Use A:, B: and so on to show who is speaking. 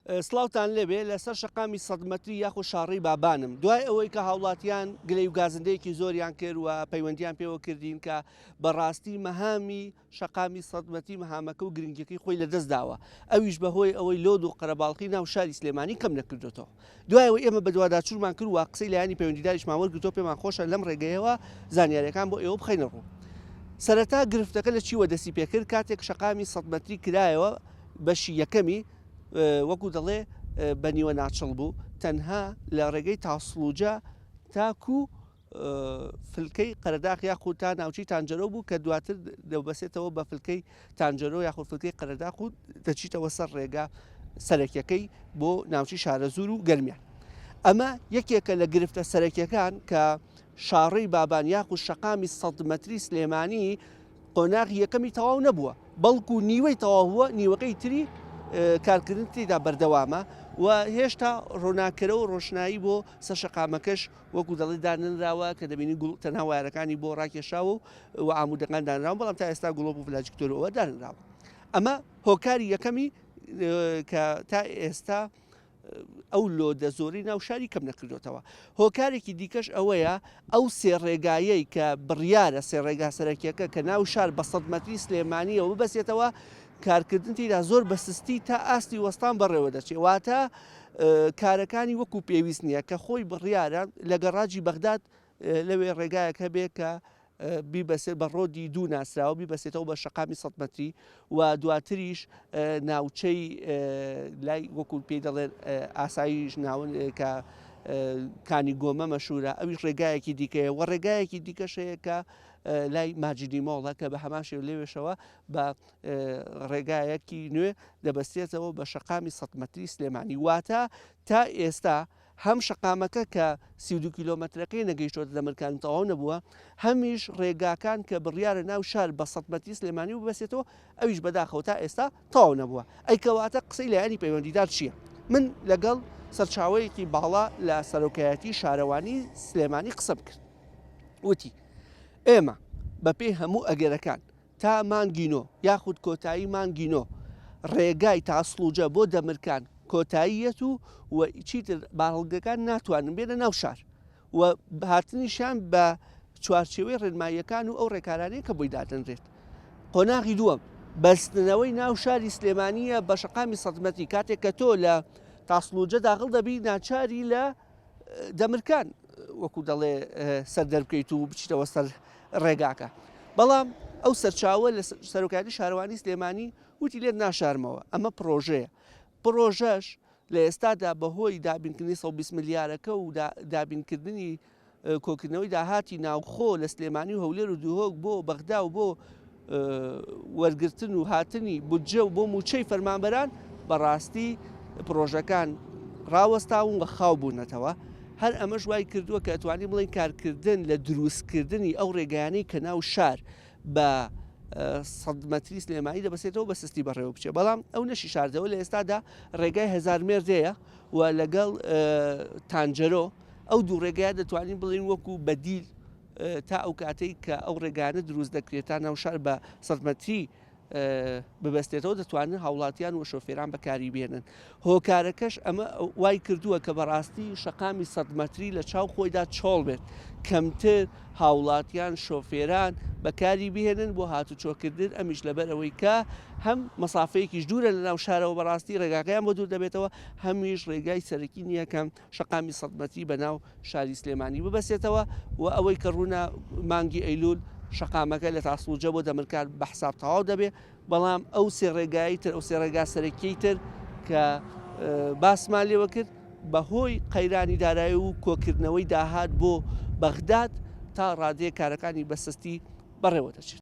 A: سڵاوتان لێبێ لەسەر شەقامی سەدمەتری یاخۆ شاڕی بابانم دوای ئەوەی کە هاوڵاتیان گلەی و گازندەیەکی زۆریان کرد و پەیوەندیان پێوە کردین کە بەڕاستی مەهامی شەقامی سەدمەتری مەهامەکە و گرنگیەکەی خۆی لەدەست داوە ئەویش بەهۆی ئەوەی لۆد و قەرەباڵقی ناو شاری سلێمانی کەم نەکردوێتەوە دوایەوەی ئێمە بە دوواداچوورمان کرد و قسەی لایانی پەیوەندیداریشمان وەرگرتۆ پێمان خۆشە لەم ڕێگەیەوە زانیاریەکان بۆ ئێوە بخەینە ڕوو سەرەتا گرفتەکە لە چیوە دەستی پێکرد کاتێک شەقامی سەدمەتری کرایەوە بەشی یەکەمی وەکو دەڵێ بە نیوە ناچڵ بوو تەنها لە ڕێگەی تاسڵوجە تاکو فلکەی قەرەداغ یاخود تا ناوچەی تانجەرۆ بوو کە دواتر دەبەسێتەوە بە فلکەی تانجەرۆ یاخود فلکەی قەرەداغ و دەچیتەوە سەر ڕێگە سەرەکیەکەی بۆ ناوچی شارەزور و گەرمیان ئەمە یەکێکە لە گرفتە سەرەکیەکان کە شاڕەی بابان یاخود شەقامی سەدمەتری سلێمانی قۆناغی یەکەمی تەواو نەبووە بەڵکو نیوەی تەواو نیوەکەی تری کارکردن تێدا بەردەوامە و هێشتا ڕۆناکەرە و ڕۆشنایی بۆ سەر شەقامەکەش وەکو دەڵێ دانراوە کە دەبینی تەنها وایەرەکانی بۆ ڕاکێشاوە و ئامودەکان دانراوە بەڵام تا ئێستا گوڵۆپ و فلاجکتۆرەوە دانراوە ئەمە هۆکاری یەکەمی کە تا ئێستا ئەو لۆدە زۆری ناو شاری کەم نەکردوێتەوە هۆکارێکی دیکەش ئەوەیە ئەو سێ ڕێگایەی کە بڕیارە سێ ڕێگا سەرەکیەکە کە ناو شار بە سەدمەتری سلێمانیەوە ببەسێتەوە کارکردن تیدا زۆر بەسستی تا ئاستی وەستان بەڕێوە دەچێت واتە کارەکانی وەکو پێویست نییە کە خۆی بڕیارە لە گەڕاجی بەغداد لەوێ ڕێگایەک هەبێ کە بیبەسێت بە ڕۆدی دوو ناسراوە بیبەسێتەوە بە شەقامی سەدمەتری و دواتریش ناوچەی لای وەکو پێی دەڵێن ئاساییش ناون کە کانی گۆمە مەشهورە ئەویش ڕێگایەکی دیکەیە و ڕێگایەکی دیکەشەیە کە لای ماجدی مۆڵە کە بە هەمان شێو لێوێشەوە بە ڕێگایەکی نوێ دەبەستێتەوە بە شەقامی سەدمەتری سلێمانی واتە تا ئێستا هەم شەقامەکە کە 32 کیلۆمەترەکەی نەگەیشتۆتە دەمرکان تەواو نەبووە هەمیش ڕێگاکان کە بڕیارە ناو شار بە سەدمەتری سلێمانی و ببەسێتەوە ئەویش بەداخەوە تا ئێستا تەواو نەبووە ئەیکەواتە قسەی لایانی پەیوەندیدار چییە من لەگەڵ سەرچاوەیەکی باڵا لە سەرۆکایەتی شارەوانی سلێمانی قسەم کرد وتی ئێمە بەپێی هەموو ئەگەرەکان تا مانگینۆ یاخود کۆتایی مانگینۆ ڕێگای تاسڵوجە بۆ دەمرکان کۆتاییەت و چیتر باڵگەکان ناتوانن بێنە ناو شار و هاتنیشان بە چوارچێوەی ڕێنماییەکان و ئەو ڕێکارانەیە کە بۆی دادەنرێت قۆناغی دووەم بەستنەوەی ناو شاری سلێمانیە بە شەقامی سەدمەتری کاتێک کە تۆ لە تاسڵوجە داخڵ دەبی ناچاری لە دەمرکان وەکو دەڵێ سەر دەربکەیت و بچیتەوە سەر ڕێگاکە بەڵام ئەو سەرچاوە لە سەرۆکاتی شارەوانی سلێمانی وتی لێت ناشارمەوە ئەمە پرۆژەیە پرۆژەش لە ئێستادا بەهۆی دابینکردنی 120 ملیارەکە و دابینکردنی کۆکردنەوەی داهاتی ناوخۆ لە سلێمانی و هەولێر و دووهۆک بۆ بەغدا و بۆ وەرگرتن و هاتنی بودجە و بۆ موچەی فەرمانبەران بەڕاستی پرۆژەکان ڕاوەستاون و خاو بوونەتەوە هەر ئەمەش وای کردووە کە ئەتوانی بڵێن کارکردن لە دروستکردنی ئەو ڕێگەیانەی کە ناو شار بە سەدمەتری سلێمانی دەبەسێتەوە بە سستی بەڕێوە بچێت بەڵام ئەو نەشی شاردەوە لە ئێستادا ڕێگای هزار مێردەیە و لەگەڵ تانجەرۆ ئەو دوو ڕێگایە دەتوانین بڵین وەکو بەدیل تا ئەو کاتەی کە ئەو ڕێگانە دروست دەکرێت تا ناو شار بە سەدمەتری ببەستێتەوە دەتوانن هاوڵاتیان و شۆفێران بەکاری بێنن هۆکارەکەش ئەمە وای کردووە کە بەڕاستی شەقامی سەدمەتری لە چاو خۆیدا چۆڵ بێت کەمتر هاوڵاتیان شۆفێران بەکاری بهێنن بۆ هاتوچۆکردن ئەمیش لەبەر ئەوەی کە هەم مەسافەیەکیش دوورە لە ناو شارەوە بەڕاستی ڕێگاکەیان بۆ دوور دەبێتەوە هەمیش ڕێگای سەرەکی نییە کەم شەقامی سەدمەتری بە ناو شاری سلێمانی ببەسێتەوە و ئەوەی کە ڕوونا مانگی ئەیلول شەقامەکە لە تاسڵوجە بۆ دەمرکار بە حساب تەواو دەبێت بەڵام ئەو سێ ڕێگایی تر ئەو سێ ڕێگا سەرەکیەی تر کە باسمان لێوە کرد بەهۆی قەیرانی دارایی و کۆکردنەوەی داهات بۆ بەغداد تا ڕادەیە کارەکانی بەسەستی بەڕێوە دەچێت